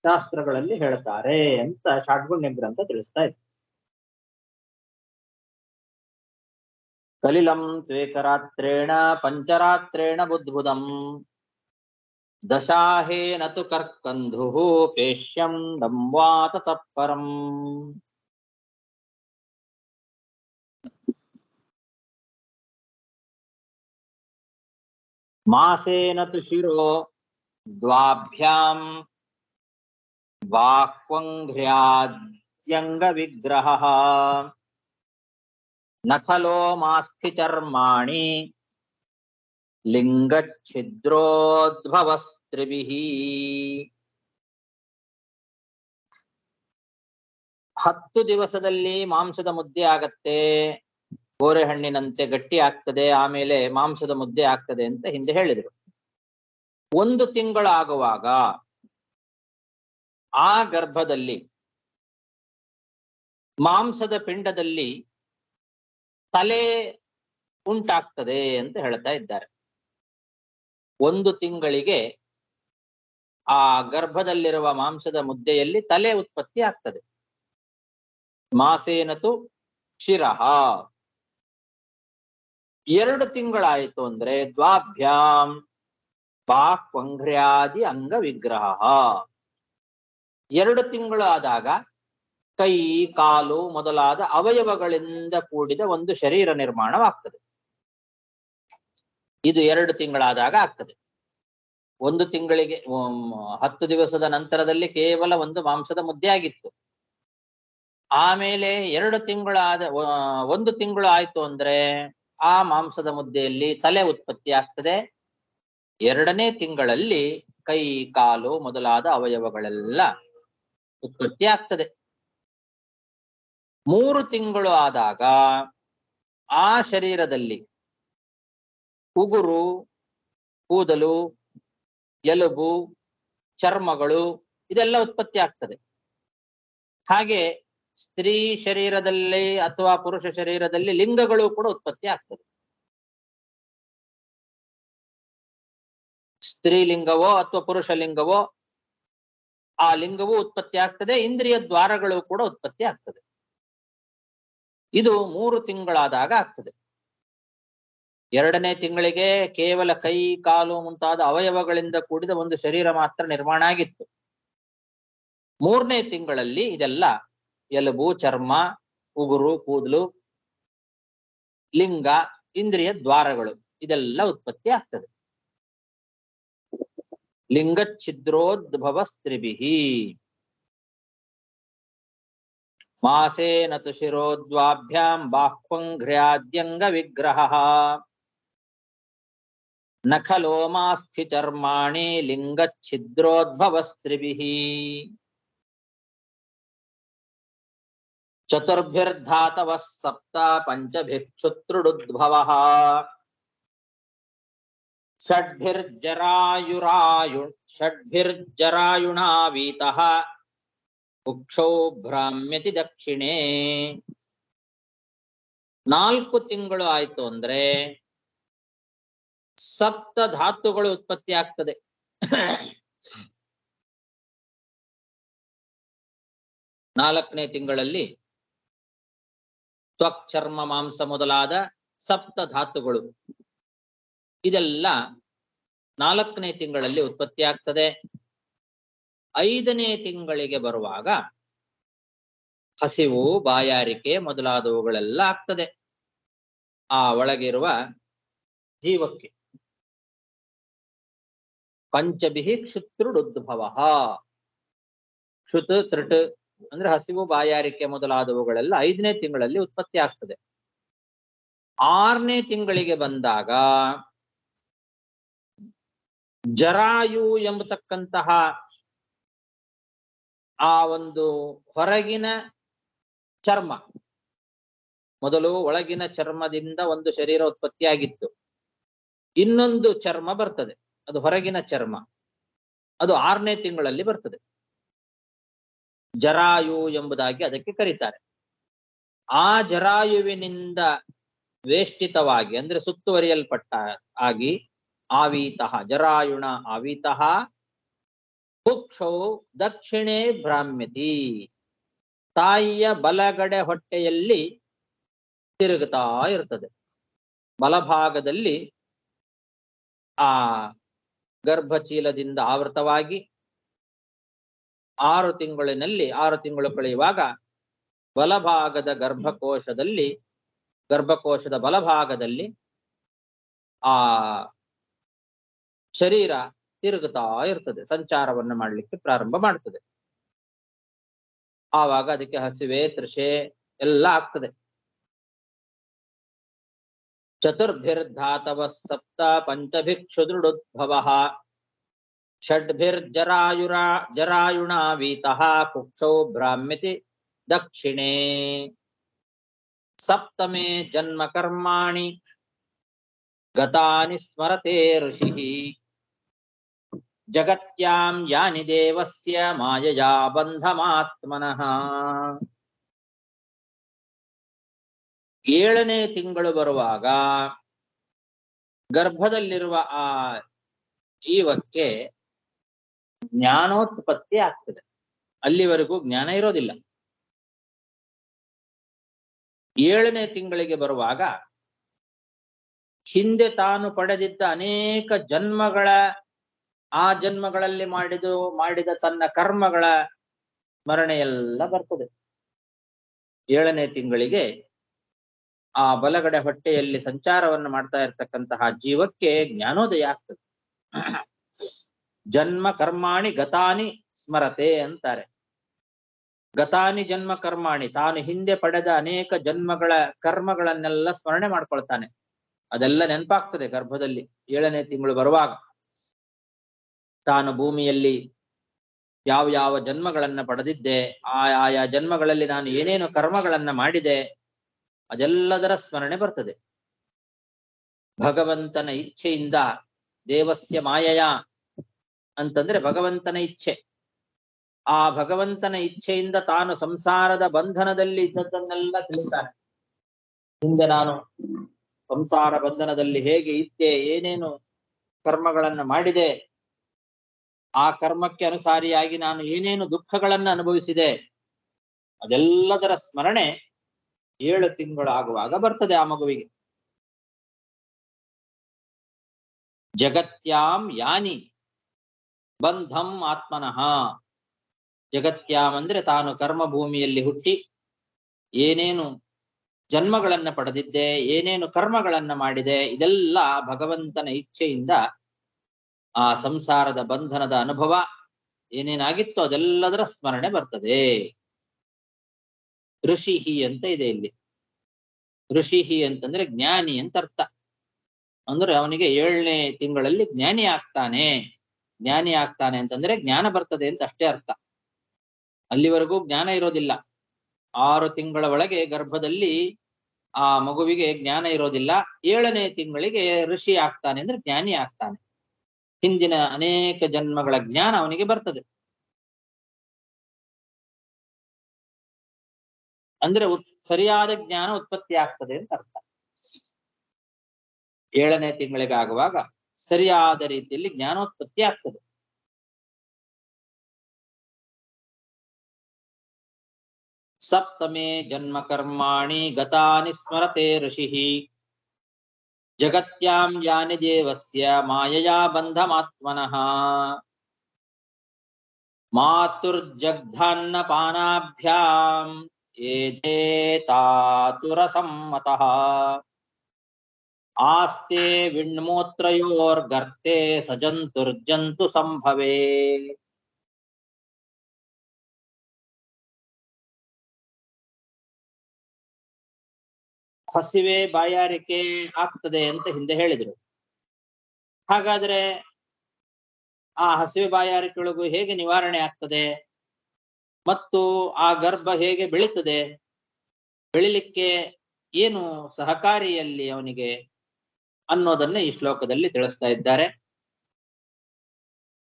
ಶಾಸ್ತ್ರಗಳಲ್ಲಿ ಹೇಳ್ತಾರೆ ಅಂತ ಷಾಡ್ಗುಣ್ಯ ಗ್ರಂಥ ತಿಳಿಸ್ತಾ ಇದೆ. ಕಲಿಲಂ ತ್ವೇಕರಾತ್ರೇಣ ಪಂಚರಾತ್ರೇಣ ಬುದ್ಬುದಂ ದಶಾಹೇನ ತು ಕರ್ಕಂಧುಃ ಪೇಶ್ಯಂ ದಂವಾ ತತಃ ಪರಂ. ಮಾಸೇನ ತು ಶಿರೋ ದ್ವಾಭ್ಯಾಂ ವಾಕ್ವಂಘ್ರ್ಯಾದ್ಯಂಗ ವಿಗ್ರಹಃ ನಖಲೋ ಮಾಸ್ಥಿ ಚರ್ಮಾಣಿ ಲಿಂಗಚ್ಛಿದ್ರೋದ್ಭವಸ್ತ್ರಿಭಿಃ. 10 ದಿವಸದಲ್ಲಿ ಮಾಂಸದ ಮುದ್ದೆ ಆಗತ್ತೆ, ಗೋರೆಹಣ್ಣಿನಂತೆ ಗಟ್ಟಿ ಆಗ್ತದೆ, ಆಮೇಲೆ ಮಾಂಸದ ಮುದ್ದೆ ಆಗ್ತದೆ ಅಂತ ಹಿಂದೆ ಹೇಳಿದರು. 1 ತಿಂಗಳಾಗುವಾಗ ಆ ಗರ್ಭದಲ್ಲಿ ಮಾಂಸದ ಪಿಂಡದಲ್ಲಿ ತಲೆ ಉಂಟಾಗ್ತದೆ ಅಂತ ಹೇಳ್ತಾ ಇದ್ದಾರೆ. 1 ತಿಂಗಳಿಗೆ ಆ ಗರ್ಭದಲ್ಲಿರುವ ಮಾಂಸದ ಮುದ್ದೆಯಲ್ಲಿ ತಲೆ ಉತ್ಪತ್ತಿ ಆಗ್ತದೆ. ಮಾಸೇನತು ಶಿರಃ. 2 ತಿಂಗಳಾಯಿತು ಅಂದ್ರೆ ದ್ವಾಭ್ಯಾಂ ಬಾಹ್ವಂಘ್ರ್ಯಾದಿ ಅಂಗ ವಿಗ್ರಹ. 2 ತಿಂಗಳು ಆದಾಗ ಕೈ ಕಾಲು ಮೊದಲಾದ ಅವಯವಗಳಿಂದ ಕೂಡಿದ ಒಂದು ಶರೀರ ನಿರ್ಮಾಣವಾಗ್ತದೆ. ಇದು 2 ತಿಂಗಳಾದಾಗ ಆಗ್ತದೆ. 1 ತಿಂಗಳಿಗೆ 10 ದಿವಸದ ನಂತರದಲ್ಲಿ ಕೇವಲ ಒಂದು ಮಾಂಸದ ಮುದ್ದೆ ಆಗಿತ್ತು. ಆಮೇಲೆ 2 ತಿಂಗಳಾದ 1 ತಿಂಗಳು ಆಯ್ತು ಅಂದ್ರೆ ಆ ಮಾಂಸದ ಮುದ್ದೆಯಲ್ಲಿ ತಲೆ ಉತ್ಪತ್ತಿ ಆಗ್ತದೆ. 2ನೇ ತಿಂಗಳಲ್ಲಿ ಕೈ ಕಾಲು ಮೊದಲಾದ ಅವಯವಗಳೆಲ್ಲ ಉತ್ಪತ್ತಿ ಆಗ್ತದೆ. 3 ತಿಂಗಳು ಆದಾಗ ಆ ಶರೀರದಲ್ಲಿ ಉಗುರು, ಕೂದಲು, ಎಲುಬು, ಚರ್ಮಗಳು ಇದೆಲ್ಲ ಉತ್ಪತ್ತಿ ಆಗ್ತದೆ. ಹಾಗೆ ಸ್ತ್ರೀ ಶರೀರದಲ್ಲಿ ಅಥವಾ ಪುರುಷ ಶರೀರದಲ್ಲಿ ಲಿಂಗಗಳು ಕೂಡ ಉತ್ಪತ್ತಿ ಆಗ್ತದೆ. ಸ್ತ್ರೀಲಿಂಗವೋ ಅಥವಾ ಪುರುಷ ಲಿಂಗವೋ ಆ ಲಿಂಗವೂ ಉತ್ಪತ್ತಿ ಆಗ್ತದೆ. ಇಂದ್ರಿಯ ದ್ವಾರಗಳು ಕೂಡ ಉತ್ಪತ್ತಿ ಆಗ್ತದೆ. ಇದು 3 ತಿಂಗಳಾದಾಗ ಆಗ್ತದೆ. 2ನೇ ತಿಂಗಳಿಗೆ ಕೇವಲ ಕೈ ಕಾಲು ಮುಂತಾದ ಅವಯವಗಳಿಂದ ಕೂಡಿದ ಒಂದು ಶರೀರ ಮಾತ್ರ ನಿರ್ಮಾಣ ಆಗಿತ್ತು. 3ನೇ ತಿಂಗಳಲ್ಲಿ ಇದೆಲ್ಲ ಎಲುಬು, ಚರ್ಮ, ಉಗುರು, ಕೂದಲು, ಲಿಂಗ, ಇಂದ್ರಿಯ ದ್ವಾರಗಳು ಇದೆಲ್ಲ ಉತ್ಪತ್ತಿ ಆಗ್ತದೆ. ಲಿಂಗಚ್ಛಿದ್ರೋದ್ಭವ ಸ್ತ್ರಿಭಿಃ. ಮಾಸೇನ ತು ಶಿರೋದ್ವಾಭ್ಯಾಂ ಬಾಹ್ವಂಘ್ರ್ಯಾದ್ಯಂಗ ವಿಗ್ರಹಃ ನಖಲೋಮಾಸ್ಥಿ ಚರ್ಮಾಣಿ ಲಿಂಗಚ್ಛಿದ್ರೋದ್ಭವ ಸ್ತ್ರಿಭಿಃ. ಚತುರ್ಭಿರ್ಧಾತವಃ ಸಪ್ತ ಪಂಚಭಿಕ್ಷುತ್ರುಡುದ್ಭವಃ ಷಡ್ಭಿರ್ಜರಾಯುಣಾವೀತಃ ಕುಕ್ಷೌ ಭ್ರಾಮ್ಯತಿ ದಕ್ಷಿಣೆ. 4 ತಿಂಗಳು ಆಯ್ತು ಅಂದ್ರೆ ಸಪ್ತ ಧಾತುಗಳು ಉತ್ಪತ್ತಿ ಆಗ್ತದೆ. 4ನೇ ತಿಂಗಳಲ್ಲಿ ತ್ವಕ್, ಚರ್ಮ, ಮಾಂಸ ಮೊದಲಾದ ಸಪ್ತ ಧಾತುಗಳು ಇದೆಲ್ಲ 4ನೇ ತಿಂಗಳಲ್ಲಿ ಉತ್ಪತ್ತಿ ಆಗ್ತದೆ. 5ನೇ ತಿಂಗಳಿಗೆ ಬರುವಾಗ ಹಸಿವು, ಬಾಯಾರಿಕೆ ಮೊದಲಾದವುಗಳೆಲ್ಲ ಆಗ್ತದೆ ಆ ಒಳಗಿರುವ ಜೀವಕ್ಕೆ. ಪಂಚಭಿಹಿ ಕ್ಷುತ್ರುಡುದ್ಭವ. ಕ್ಷುತ್ ತೃಟ್ ಅಂದ್ರೆ ಹಸಿವು, ಬಾಯಾರಿಕೆ ಮೊದಲಾದವುಗಳೆಲ್ಲ 5ನೇ ತಿಂಗಳಲ್ಲಿ ಉತ್ಪತ್ತಿ ಆಗ್ತದೆ. 6ನೇ ತಿಂಗಳಿಗೆ ಬಂದಾಗ ಜರಾಯು ಎಂಬತಕ್ಕಂತಹ ಆ ಒಂದು ಹೊರಗಿನ ಚರ್ಮ, ಮೊದಲು ಒಳಗಿನ ಚರ್ಮದಿಂದ ಒಂದು ಶರೀರ ಉತ್ಪತ್ತಿಯಾಗಿತ್ತು, ಇನ್ನೊಂದು ಚರ್ಮ ಬರ್ತದೆ, ಅದು ಹೊರಗಿನ ಚರ್ಮ, ಅದು 6ನೇ ತಿಂಗಳಲ್ಲಿ ಬರ್ತದೆ. ಜರಾಯು ಎಂಬುದಾಗಿ ಅದಕ್ಕೆ ಕರೀತಾರೆ. ಆ ಜರಾಯುವಿನಿಂದ ವೇಷ್ಟಿತವಾಗಿ ಅಂದ್ರೆ ಸುತ್ತುವರಿಯಲ್ಪಟ್ಟ ಆಗಿ ಆವೀತಃ ಜರಾಯುಣ ಆವೀತಃ ಕುಕ್ಷೌ ದಕ್ಷಿಣೆ ಭ್ರಾಮ್ಯತಿ. ತಾಯಿಯ ಬಲಗಡೆ ಹೊಟ್ಟೆಯಲ್ಲಿ ತಿರುಗುತ್ತಾ ಇರ್ತದೆ. ಬಲಭಾಗದಲ್ಲಿ ಆ ಗರ್ಭಚೀಲದಿಂದ ಆವೃತವಾಗಿ 6 ತಿಂಗಳು ಕಳೆಯುವಾಗ ಬಲಭಾಗದ ಗರ್ಭಕೋಶದ ಬಲಭಾಗದಲ್ಲಿ ಆ ಶರೀರ ತಿರುಗುತ್ತಾ ಇರ್ತದೆ, ಸಂಚಾರವನ್ನು ಮಾಡಲಿಕ್ಕೆ ಪ್ರಾರಂಭ ಮಾಡ್ತದೆ. ಆವಾಗ ಅದಕ್ಕೆ ಹಸಿವೆ, ತೃಷೆ ಎಲ್ಲ ಆಗ್ತದೆ. ಚತುರ್ಭಿರ್ಧಾತವ ಸಪ್ತ ಪಂಚಭಿಕ್ಷುದೃಡುದ್ಭವ ಷಡ್ಭಿರ್ಜರಾಯುಣಾವೀತಃ ಕುಕ್ಷೌ ಭ್ರಾಮ್ಯತಿ ದಕ್ಷಿಣೆ. ಸಪ್ತಮೇ ಜನ್ಮ ಕರ್ಮಾಣಿ ಗತಾನಿ ಸ್ಮರತೆ ಋಷಿಃ ಜಗತ್ಯಾಂ ಯಾನಿ ದೇವಸ್ಯ ಮಾಯಯಾ ಬಂಧಮಾತ್ಮನಃ. 7ನೇ ತಿಂಗಳು ಬರುವಾಗ ಗರ್ಭದಲ್ಲಿರುವ ಆ ಜೀವಕ್ಕೆ ಜ್ಞಾನೋತ್ಪತ್ತಿ ಆಗ್ತದೆ. ಅಲ್ಲಿವರೆಗೂ ಜ್ಞಾನ ಇರೋದಿಲ್ಲ. 7ನೇ ತಿಂಗಳಿಗೆ ಬರುವಾಗ ಹಿಂದೆ ತಾನು ಪಡೆದಿದ್ದ ಅನೇಕ ಆ ಜನ್ಮಗಳಲ್ಲಿ ಮಾಡಿದ ತನ್ನ ಕರ್ಮಗಳ ಸ್ಮರಣೆ ಎಲ್ಲ ಬರ್ತದೆ. 7ನೇ ತಿಂಗಳಿಗೆ ಆ ಬಲಗಡೆ ಹೊಟ್ಟೆಯಲ್ಲಿ ಸಂಚಾರವನ್ನು ಮಾಡ್ತಾ ಇರ್ತಕ್ಕಂತಹ ಜೀವಕ್ಕೆ ಜ್ಞಾನೋದಯ ಆಗ್ತದೆ. ಜನ್ಮ ಕರ್ಮಾಣಿ ಗತಾನಿ ಸ್ಮರತೆ ಅಂತಾರೆ. ಗತಾನಿ ಜನ್ಮ ಕರ್ಮಾಣಿ, ತಾನು ಹಿಂದೆ ಪಡೆದ ಅನೇಕ ಜನ್ಮಗಳ ಕರ್ಮಗಳನ್ನೆಲ್ಲ ಸ್ಮರಣೆ ಮಾಡ್ಕೊಳ್ತಾನೆ. ಅದೆಲ್ಲ ನೆನಪಾಗ್ತದೆ ಗರ್ಭದಲ್ಲಿ 7ನೇ ತಿಂಗಳು ಬರುವಾಗ. ತಾನು ಭೂಮಿಯಲ್ಲಿ ಯಾವ ಜನ್ಮಗಳನ್ನ ಪಡೆದಿದ್ದೆ, ಆಯಾ ಜನ್ಮಗಳಲ್ಲಿ ನಾನು ಏನೇನು ಕರ್ಮಗಳನ್ನ ಮಾಡಿದೆ, ಅದೆಲ್ಲದರ ಸ್ಮರಣೆ ಬರ್ತದೆ. ಭಗವಂತನ ಇಚ್ಛೆಯಿಂದ, ದೇವಸ್ಯ ಮಾಯಯ ಅಂತಂದ್ರೆ ಭಗವಂತನ ಇಚ್ಛೆ. ಆ ಭಗವಂತನ ಇಚ್ಛೆಯಿಂದ ತಾನು ಸಂಸಾರದ ಬಂಧನದಲ್ಲಿ ಇದ್ದದ್ದನ್ನೆಲ್ಲ ತಿಳಿತಾನೆ. ಹಿಂದೆ ನಾನು ಸಂಸಾರ ಬಂಧನದಲ್ಲಿ ಹೇಗೆ ಇದ್ದೆ, ಏನೇನು ಕರ್ಮಗಳನ್ನ ಮಾಡಿದೆ, ಆ ಕರ್ಮಕ್ಕೆ ಅನುಸಾರಿಯಾಗಿ ನಾನು ಏನೇನು ದುಃಖಗಳನ್ನ ಅನುಭವಿಸಿದೆ, ಅದೆಲ್ಲದರ ಸ್ಮರಣೆ 7 ತಿಂಗಳಾಗುವಾಗ ಬರ್ತದೆ ಆ ಮಗುವಿಗೆ. ಜಗತ್ಯಾಂ ಯಾನಿ ಬಂಧಂ ಆತ್ಮನಃ. ಜಗತ್ಯಾಂ ಅಂದ್ರೆ ತಾನು ಕರ್ಮಭೂಮಿಯಲ್ಲಿ ಹುಟ್ಟಿ ಏನೇನು ಜನ್ಮಗಳನ್ನ ಪಡೆದಿದ್ದೆ, ಏನೇನು ಕರ್ಮಗಳನ್ನ ಮಾಡಿದೆ, ಇದೆಲ್ಲ ಭಗವಂತನ ಇಚ್ಛೆಯಿಂದ ಆ ಸಂಸಾರದ ಬಂಧನದ ಅನುಭವ ಏನೇನಾಗಿತ್ತು ಅದೆಲ್ಲದರ ಸ್ಮರಣೆ ಬರ್ತದೆ. ಋಷಿಹಿ ಅಂತ ಇದೆ ಇಲ್ಲಿ. ಋಷಿಹಿ ಅಂತಂದ್ರೆ ಜ್ಞಾನಿ ಅಂತ ಅರ್ಥ. ಅಂದ್ರೆ ಅವನಿಗೆ 7ನೇ ತಿಂಗಳಲ್ಲಿ ಜ್ಞಾನಿ ಆಗ್ತಾನೆ. ಜ್ಞಾನಿ ಆಗ್ತಾನೆ ಅಂತಂದ್ರೆ ಜ್ಞಾನ ಬರ್ತದೆ ಅಂತ ಅಷ್ಟೇ ಅರ್ಥ. ಅಲ್ಲಿವರೆಗೂ ಜ್ಞಾನ ಇರೋದಿಲ್ಲ. 6 ತಿಂಗಳ ಒಳಗೆ ಗರ್ಭದಲ್ಲಿ ಆ ಮಗುವಿಗೆ ಜ್ಞಾನ ಇರೋದಿಲ್ಲ. 7ನೇ ತಿಂಗಳಿಗೆ ಋಷಿ ಆಗ್ತಾನೆ ಅಂದ್ರೆ ಜ್ಞಾನಿ ಆಗ್ತಾನೆ. ಹಿಂದಿನ ಅನೇಕ ಜನ್ಮಗಳ ಜ್ಞಾನ ಅವನಿಗೆ ಬರ್ತದೆ. ಅಂದ್ರೆ ಸರಿಯಾದ ಜ್ಞಾನ ಉತ್ಪತ್ತಿ ಆಗ್ತದೆ ಅಂತ ಅರ್ಥ. 7ನೇ ತಿಂಗಳಿಗೆ ಆಗುವಾಗ ಸರಿಯಾದ ರೀತಿಯಲ್ಲಿ ಜ್ಞಾನೋತ್ಪತ್ತಿ ಆಗ್ತದೆ. ಸಪ್ತಮೇ ಜನ್ಮ ಕರ್ಮಾಣಿ ಗತಾನಿ ಸ್ಮರತೆ ಋಷಿಃ ಜಗತ್ಯಾಂ ಯಾನಿ ದೇವಸ್ಯ ಮಾಯಯಾ ಬಂಧಮಾತ್ಮನಃ. ಮಾತುರ್ಜಗ್ಧಾನ್ನಪಾನಾಭ್ಯಾಂ ಏಧೇತಾತುರಸಮ್ಮತಃ ಆಸ್ತೆ ವಿಣ್ಮೂತ್ರಯೋರ್ಗರ್ತೆ ಸಜಂತುರ್ಜಂತು ಸಂಭವೇ. ಹಸಿವೆ ಬಾಯಾರಿಕೆ ಆಗ್ತದೆ ಅಂತ ಹಿಂದೆ ಹೇಳಿದ್ರು. ಹಾಗಾದ್ರೆ ಆ ಹಸಿವೆ ಬಾಯಾರಿಕೆಗಳಿಗೂ ಹೇಗೆ ನಿವಾರಣೆ ಆಗ್ತದೆ ಮತ್ತು ಆ ಗರ್ಭ ಹೇಗೆ ಬೆಳೀತದೆ, ಬೆಳಿಲಿಕ್ಕೆ ಏನು ಸಹಕಾರಿಯಲ್ಲಿ ಅವನಿಗೆ ಅನ್ನೋದನ್ನ ಈ ಶ್ಲೋಕದಲ್ಲಿ ತಿಳಿಸ್ತಾ ಇದ್ದಾರೆ.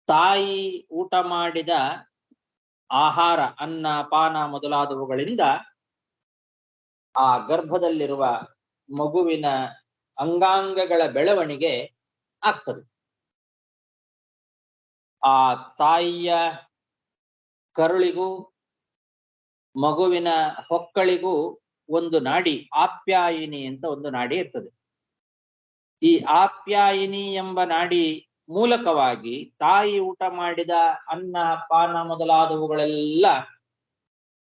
ತಾಯಿ ಊಟ ಮಾಡಿದ ಆಹಾರ, ಅನ್ನ ಪಾನ ಮೊದಲಾದವುಗಳಿಂದ ಆ ಗರ್ಭದಲ್ಲಿರುವ ಮಗುವಿನ ಅಂಗಾಂಗಗಳ ಬೆಳವಣಿಗೆ ಆಗ್ತದೆ. ಆ ತಾಯಿಯ ಕರುಳಿಗೂ ಮಗುವಿನ ಹೊಕ್ಕಳಿಗೂ ಒಂದು ನಾಡಿ, ಆಪ್ಯಾಯಿನಿ ಅಂತ ಒಂದು ನಾಡಿ ಇರ್ತದೆ. ಈ ಆಪ್ಯಾಯಿನಿ ಎಂಬ ನಾಡಿ ಮೂಲಕವಾಗಿ ತಾಯಿ ಊಟ ಮಾಡಿದ ಅನ್ನ ಪಾನ ಮೊದಲಾದವುಗಳೆಲ್ಲ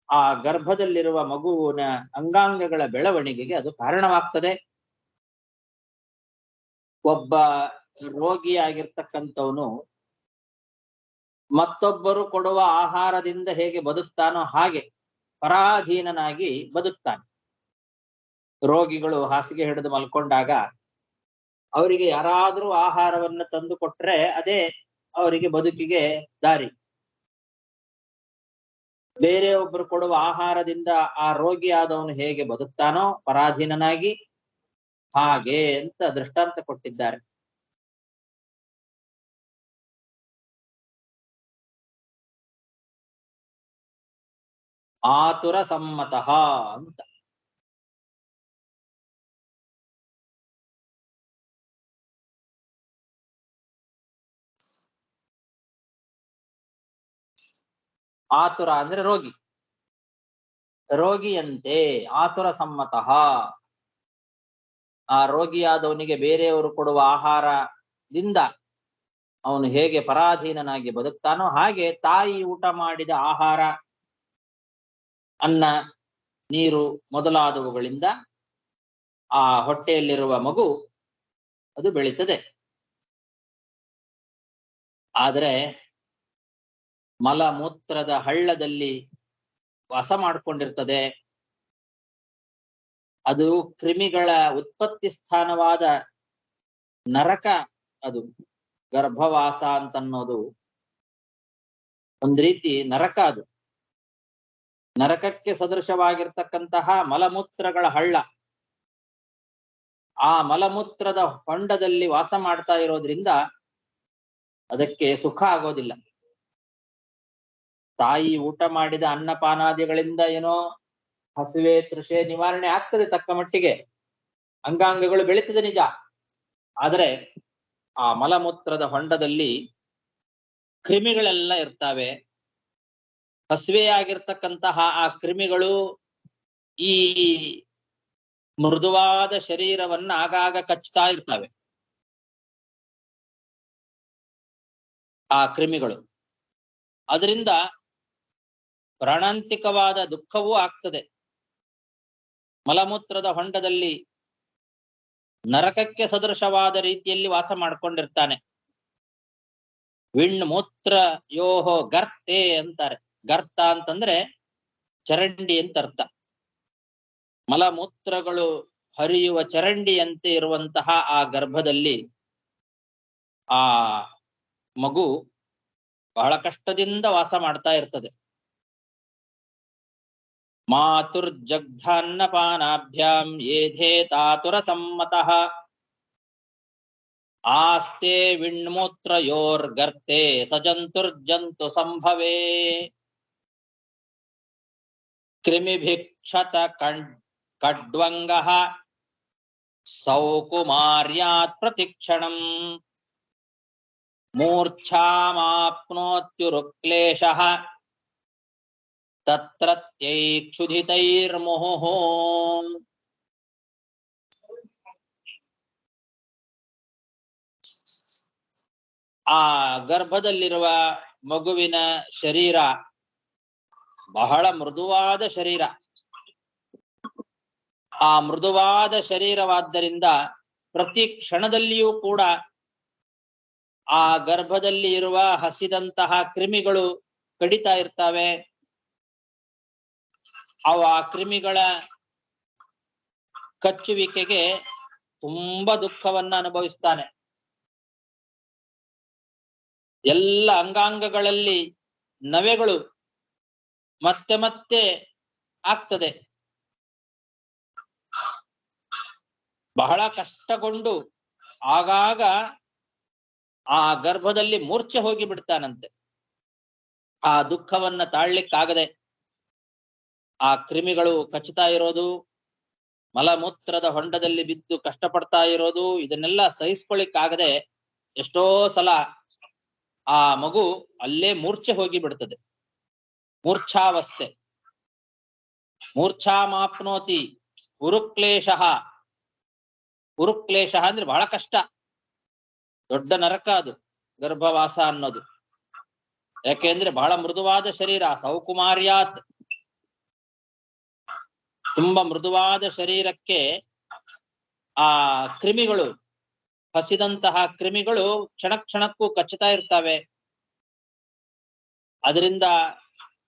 ಆ ಗರ್ಭದಲ್ಲಿರುವ ಮಗುವಿನ ಅಂಗಾಂಗಗಳ ಬೆಳವಣಿಗೆಗೆ ಅದು ಕಾರಣವಾಗ್ತದೆ. ಒಬ್ಬ ರೋಗಿಯಾಗಿರ್ತಕ್ಕಂಥವನು ಮತ್ತೊಬ್ಬರು ಕೊಡುವ ಆಹಾರದಿಂದ ಹೇಗೆ ಬದುಕ್ತಾನೋ ಹಾಗೆ ಪರಾಧೀನನಾಗಿ ಬದುಕ್ತಾನೆ. ರೋಗಿಗಳು ಹಾಸಿಗೆ ಹಿಡಿದು ಮಲ್ಕೊಂಡಾಗ ಅವರಿಗೆ ಯಾರಾದ್ರೂ ಆಹಾರವನ್ನು ತಂದು ಕೊಟ್ರೆ ಅದೇ ಅವರಿಗೆ ಬದುಕಿಗೆ ದಾರಿ. ಬೇರೆ ಒಬ್ಬರು ಕೊಡುವ ಆಹಾರದಿಂದ ಆ ರೋಗಿಯಾದವನು ಹೇಗೆ ಬದುಕ್ತಾನೋ ಪರಾಧೀನನಾಗಿ, ಹಾಗೆ ಅಂತ ದೃಷ್ಟಾಂತ ಕೊಟ್ಟಿದ್ದಾರೆ. ಆತುರ ಸಮ್ಮತಃ ಅಂತ. ಆತುರ ಅಂದ್ರೆ ರೋಗಿ, ರೋಗಿಯಂತೆ ಆತುರ ಸಮ್ಮತಃ. ಆ ರೋಗಿಯಾದವನಿಗೆ ಬೇರೆಯವರು ಕೊಡುವ ಆಹಾರದಿಂದ ಅವನು ಹೇಗೆ ಪರಾಧೀನನಾಗಿ ಬದುಕ್ತಾನೋ ಹಾಗೆ ತಾಯಿ ಊಟ ಮಾಡಿದ ಆಹಾರ, ಅನ್ನ ನೀರು ಮೊದಲಾದವುಗಳಿಂದ ಆ ಹೊಟ್ಟೆಯಲ್ಲಿರುವ ಮಗು ಅದು ಬೆಳೀತದೆ. ಆದರೆ ಮಲಮೂತ್ರದ ಹಳ್ಳದಲ್ಲಿ ವಾಸ ಮಾಡಿಕೊಂಡಿರ್ತದೆ. ಅದು ಕ್ರಿಮಿಗಳ ಉತ್ಪತ್ತಿ ಸ್ಥಾನವಾದ ನರಕ. ಅದು ಗರ್ಭವಾಸ ಅಂತನ್ನೋದು ಒಂದ್ ರೀತಿ ನರಕ. ಅದು ನರಕಕ್ಕೆ ಸದೃಶವಾಗಿರ್ತಕ್ಕಂತಹ ಮಲಮೂತ್ರಗಳ ಹಳ್ಳ. ಆ ಮಲಮೂತ್ರದ ಹೊಂಡದಲ್ಲಿ ವಾಸ ಮಾಡ್ತಾ ಇರೋದ್ರಿಂದ ಅದಕ್ಕೆ ಸುಖ ಆಗೋದಿಲ್ಲ. ತಾಯಿ ಊಟ ಮಾಡಿದ ಅನ್ನಪಾನಾದಿಗಳಿಂದ ಏನೋ ಹಸಿವೆ ತೃಷೆ ನಿವಾರಣೆ ಆಗ್ತದೆ ತಕ್ಕ ಮಟ್ಟಿಗೆ, ಅಂಗಾಂಗಗಳು ಬೆಳೀತದೆ ನಿಜ. ಆದರೆ ಆ ಮಲಮೂತ್ರದ ಹೊಂಡದಲ್ಲಿ ಕ್ರಿಮಿಗಳೆಲ್ಲ ಇರ್ತವೆ. ಹಸಿವೆಯಾಗಿರ್ತಕ್ಕಂತಹ ಆ ಕ್ರಿಮಿಗಳು ಈ ಮೃದುವಾದ ಶರೀರವನ್ನ ಆಗಾಗ ಕಚ್ತಾ ಇರ್ತವೆ. ಆ ಕ್ರಿಮಿಗಳು ಅದರಿಂದ ಪ್ರಾಣಾಂತಿಕವಾದ ದುಃಖವೂ ಆಗ್ತದೆ. ಮಲಮೂತ್ರದ ಹೊಂಡದಲ್ಲಿ ನರಕಕ್ಕೆ ಸದೃಶವಾದ ರೀತಿಯಲ್ಲಿ ವಾಸ ಮಾಡ್ಕೊಂಡಿರ್ತಾನೆ. ವಿಣ್ಮೂತ್ರ ಯೋಹೋ ಗರ್ತೆ ಅಂತಾರೆ. ಗರ್ತ ಅಂತಂದ್ರೆ ಚರಂಡಿ ಅಂತ ಅರ್ಥ. ಮಲಮೂತ್ರಗಳು ಹರಿಯುವ ಚರಂಡಿಯಂತೆ ಇರುವಂತಹ ಆ ಗರ್ಭದಲ್ಲಿ ಆ ಮಗು ಬಹಳ ಕಷ್ಟದಿಂದ ವಾಸ ಮಾಡ್ತಾ ಇರ್ತದೆ. ಮಾತುರ್ಜಗ್ಧಾನ್ನಪಾನಾಭ್ಯಾಂ ಏಧೇತಾತುರ ಸಮ್ಮತಃ ಆಸ್ತೆ ವಿಣ್ಮೂತ್ರಯೋರ್ಗರ್ತೆ ಸಜಂತುರ್ಜಂತು ಸಂಭವೇ. ಕ್ರಿಮಿಭಿಕ್ಷತ ಕಡ್ವಂಗಃ ಸೌಕುಮಾರ್ಯಾತ್ ಪ್ರತಿಕ್ಷಣಂ ಮೂರ್ಛಾಮಾಪ್ನೋತ್ಯುರುಕ್ಲೇಶಃ ತತ್ರತ್ಯೈಕ್ಷುಧಿತೈರ್ಮುಹುಃ. ಆ ಗರ್ಭದಲ್ಲಿರುವ ಮಗುವಿನ ಶರೀರ ಬಹಳ ಮೃದುವಾದ ಶರೀರ. ಆ ಮೃದುವಾದ ಶರೀರವಾದ್ದರಿಂದ ಪ್ರತಿ ಕ್ಷಣದಲ್ಲಿಯೂ ಕೂಡ ಆ ಗರ್ಭದಲ್ಲಿ ಇರುವ ಹಸಿದಂತಹ ಕ್ರಿಮಿಗಳು ಕಡಿತಾ ಇರ್ತವೆ. ಅವು ಆ ಕ್ರಿಮಿಗಳ ಕಚ್ಚುವಿಕೆಗೆ ತುಂಬಾ ದುಃಖವನ್ನ ಅನುಭವಿಸ್ತಾನೆ. ಎಲ್ಲ ಅಂಗಾಂಗಗಳಲ್ಲಿ ನವೆಗಳು ಮತ್ತೆ ಮತ್ತೆ ಆಗ್ತದೆ. ಬಹಳ ಕಷ್ಟಗೊಂಡು ಆಗಾಗ ಆ ಗರ್ಭದಲ್ಲಿ ಮೂರ್ಛೆ ಹೋಗಿ ಬಿಡ್ತಾನಂತೆ. ಆ ದುಃಖವನ್ನ ತಾಳ್ಲಿಕ್ಕಾಗದೆ ಆ ಕ್ರಿಮಿಗಳು ಕಚ್ಚುತ್ತಾ ಇರೋದು, ಮಲಮೂತ್ರದ ಹೊಂಡದಲ್ಲಿ ಬಿದ್ದು ಕಷ್ಟಪಡ್ತಾ ಇರೋದು, ಇದನ್ನೆಲ್ಲ ಸಹಿಸ್ಕೊಳ್ಳಿಕ್ಕಾಗದೆ ಎಷ್ಟೋ ಸಲ ಆ ಮಗು ಅಲ್ಲೇ ಮೂರ್ಛೆ ಹೋಗಿ ಬಿಡ್ತದೆ. ಮೂರ್ಛಾವಸ್ಥೆ. ಮೂರ್ಛಾಮಾಪ್ನೋತಿ ಉರುಕ್ಲೇಶ. ಉರುಕ್ಲೇಶ ಅಂದ್ರೆ ಬಹಳ ಕಷ್ಟ, ದೊಡ್ಡ ನರಕ ಅದು ಗರ್ಭವಾಸ ಅನ್ನೋದು. ಯಾಕೆಂದ್ರೆ ಬಹಳ ಮೃದುವಾದ ಶರೀರ. ಸೌಕುಮಾರ್ಯಾತ್, ತುಂಬಾ ಮೃದುವಾದ ಶರೀರಕ್ಕೆ ಆ ಕ್ರಿಮಿಗಳು, ಹಸಿದಂತಹ ಕ್ರಿಮಿಗಳು ಕ್ಷಣ ಕ್ಷಣಕ್ಕೂ ಕಚ್ಚುತ್ತಾ ಇರ್ತವೆ. ಅದರಿಂದ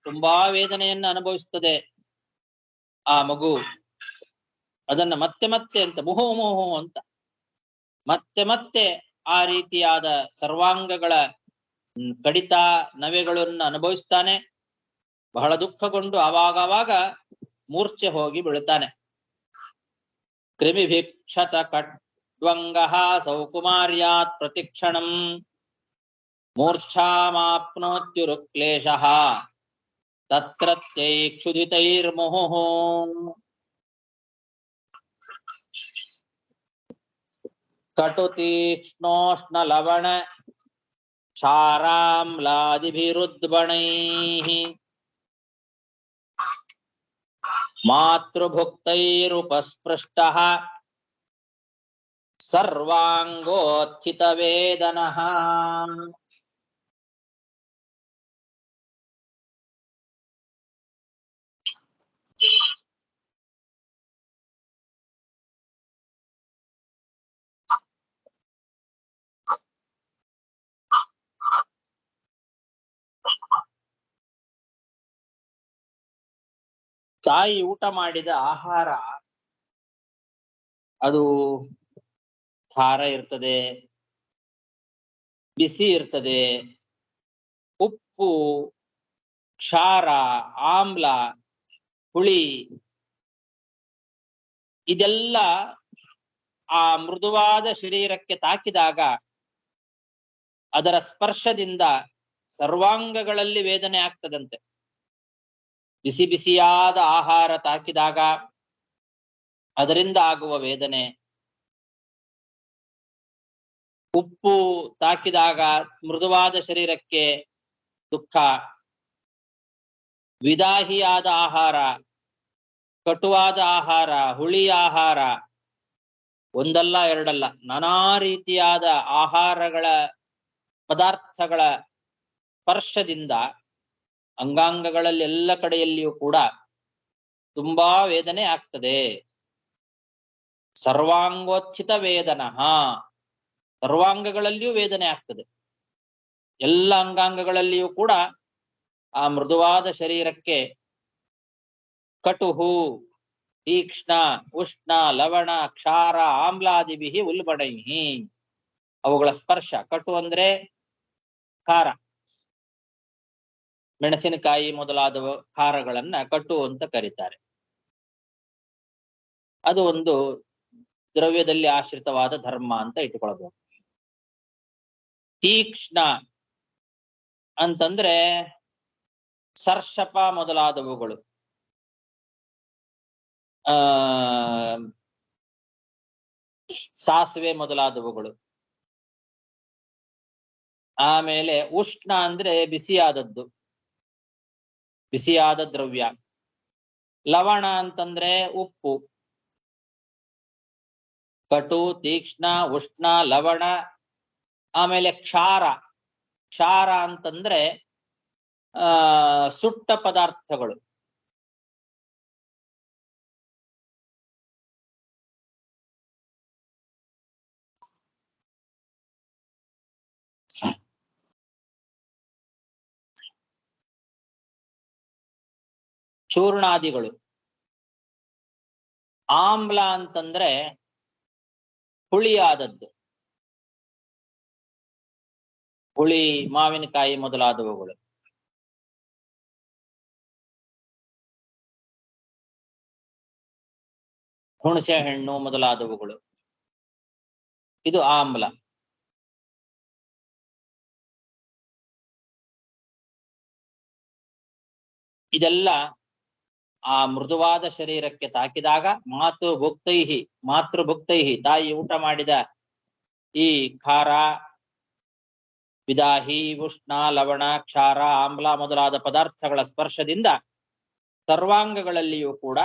ತುಂಬಾ ವೇದನೆಯನ್ನ ಅನುಭವಿಸ್ತದೆ ಆ ಮಗು. ಅದನ್ನ ಮತ್ತೆ ಮತ್ತೆ ಅಂತ ಮುಹು ಅಂತ ಮತ್ತೆ ಮತ್ತೆ ಆ ರೀತಿಯಾದ ಸರ್ವಾಂಗಗಳ ಕಡಿತ ನವೆಗಳನ್ನ ಅನುಭವಿಸ್ತಾನೆ. ಬಹಳ ದುಃಖಗೊಂಡು ಅವಾಗವಾಗ ಮೂರ್ಛೆ ಹೋಗಿ ಬೀಳುತ್ತಾನೆ. ಕ್ರಿಮಿಭಿಕ್ಷತ ಖಡ್ವಂಗಃ ಸೌಕುಮಾರ್ಯಾತ್ ಪ್ರತಿಕ್ಷಣಂ ಮೂರ್ಛಾಮಾಪ್ನೋತ್ಯುರುಕ್ಲೇಶಃ ತತ್ರತ್ಯೈಕ್ಷುಧಿತೈರ್ಮುಹುಃ. ಕಟುತೀಕ್ಷ್ಣೋಷ್ಣ ಲವಣ ಕ್ಷಾರಾಮ್ಲಾದಿಭಿರುದ್ಬಣೈಃ ಮಾತೃಭುಕ್ತೈರುಪಸ್ಪೃಷ್ಟಃ ಸರ್ವಾಂಗೋತ್ಥಿತ ವೇದನಃ. ತಾಯಿ ಊಟ ಮಾಡಿದ ಆಹಾರ ಅದು ಖಾರ ಇರ್ತದೆ, ಬಿಸಿ ಇರ್ತದೆ, ಉಪ್ಪು, ಕ್ಷಾರ, ಆಮ್ಲ, ಹುಳಿ, ಇದೆಲ್ಲ ಆ ಮೃದುವಾದ ಶರೀರಕ್ಕೆ ತಾಕಿದಾಗ ಅದರ ಸ್ಪರ್ಶದಿಂದ ಸರ್ವಾಂಗಗಳಲ್ಲಿ ವೇದನೆ ಆಗ್ತದಂತೆ. ಬಿಸಿ ಬಿಸಿಯಾದ ಆಹಾರ ತಾಕಿದಾಗ ಅದರಿಂದ ಆಗುವ ವೇದನೆ, ಉಪ್ಪು ತಾಕಿದಾಗ ಮೃದುವಾದ ಶರೀರಕ್ಕೆ ದುಃಖ, ವಿದಾಹಿಯಾದ ಆಹಾರ, ಕಟುವಾದ ಆಹಾರ, ಹುಳಿ ಆಹಾರ, ಒಂದಲ್ಲ ಎರಡಲ್ಲ ನಾನಾ ರೀತಿಯಾದ ಆಹಾರಗಳ ಪದಾರ್ಥಗಳ ಸ್ಪರ್ಶದಿಂದ ಅಂಗಾಂಗಗಳಲ್ಲಿ ಎಲ್ಲ ಕಡೆಯಲ್ಲಿಯೂ ಕೂಡ ತುಂಬಾ ವೇದನೆ ಆಗ್ತದೆ. ಸರ್ವಾಂಗೋತ್ಥಿತ ವೇದನಃ, ಸರ್ವಾಂಗಗಳಲ್ಲಿಯೂ ವೇದನೆ ಆಗ್ತದೆ. ಎಲ್ಲ ಅಂಗಾಂಗಗಳಲ್ಲಿಯೂ ಕೂಡ ಆ ಮೃದುವಾದ ಶರೀರಕ್ಕೆ ಕಟುಹು, ತೀಕ್ಷ್ಣ, ಉಷ್ಣ, ಲವಣ, ಕ್ಷಾರ, ಆಮ್ಲಾದಿಭಿ ಉಲ್ಬಣೈಃ, ಅವುಗಳ ಸ್ಪರ್ಶ. ಕಟು ಅಂದ್ರೆ ಖಾರ, ಮೆಣಸಿನಕಾಯಿ ಮೊದಲಾದ ಖಾರಗಳನ್ನ ಕಟು ಅಂತ ಕರೀತಾರೆ. ಅದು ಒಂದು ದ್ರವ್ಯದಲ್ಲಿ ಆಶ್ರಿತವಾದ ಧರ್ಮ ಅಂತ ಇಟ್ಟುಕೊಳ್ಬಹುದು. ತೀಕ್ಷ್ಣ ಅಂತಂದ್ರೆ ಸರ್ಷಪ ಮೊದಲಾದವುಗಳು, ಸಾಸಿವೆ ಮೊದಲಾದವುಗಳು. ಆಮೇಲೆ ಉಷ್ಣ ಅಂದ್ರೆ ಬಿಸಿಯಾದದ್ದು, ಬಿಸಿಯಾದ ದ್ರವ್ಯ. ಲವಣ ಅಂತಂದ್ರೆ ಉಪ್ಪು. ಕಟು, ತೀಕ್ಷ್ಣ, ಉಷ್ಣ, ಲವಣ. ಆಮೇಲೆ ಕ್ಷಾರ, ಕ್ಷಾರ ಅಂತಂದ್ರೆ ಸುಟ್ಟ ಪದಾರ್ಥಗಳು. ಚೂರ್ಣಾದಿಗಳು. ಆಮ್ಲ ಅಂತಂದ್ರೆ ಹುಳಿಯಾದದ್ದು, ಹುಳಿ, ಮಾವಿನಕಾಯಿ ಮೊದಲಾದವುಗಳು. ಹುಣಸೆ ಹಣ್ಣು ಮೊದಲಾದವುಗಳು, ಇದು ಆಮ್ಲ. ಇದೆಲ್ಲ ಆ ಮೃದುವಾದ ಶರೀರಕ್ಕೆ ತಾಕಿದಾಗ ಮಾತೃಭುಕ್ತೈಹಿ ತಾಯಿ ಊಟ ಮಾಡಿದ ಈ ಖಾರ, ವಿದಾಹಿ, ಉಷ್ಣ, ಲವಣ, ಕ್ಷಾರ, ಆಮ್ಲ ಮೊದಲಾದ ಪದಾರ್ಥಗಳ ಸ್ಪರ್ಶದಿಂದ ಸರ್ವಾಂಗಗಳಲ್ಲಿಯೂ ಕೂಡ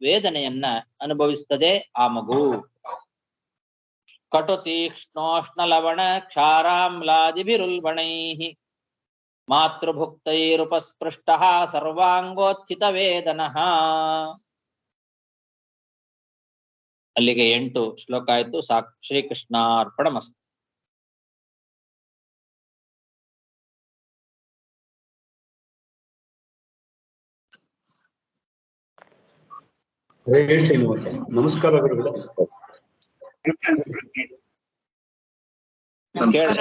ವೇದನೆಯನ್ನ ಅನುಭವಿಸುತ್ತದೆ ಆ ಮಗು. ಕಟು ತೀಕ್ಷ್ಣೋಷ್ಣ ಲವಣ ಕ್ಷಾರಾಮ್ಲಾದಿಭಿರುಲ್ಬಣೈಹಿ ಮಾತೃಭುಕ್ತೈರುಪಸ್ಪೃಷ್ಟ ಸರ್ವಾಂಗೋತ್ಥಿತ ವೇದನಃ. ಅಲ್ಲಿಗೆ 8 ಶ್ಲೋಕ ಆಯ್ತು. ಸಾಕು. ಶ್ರೀಕೃಷ್ಣಾರ್ಪಣಮಸ್ತು. ನಮಸ್ಕಾರ ಗುರುಗಳೇ. ನಮಸ್ಕಾರ.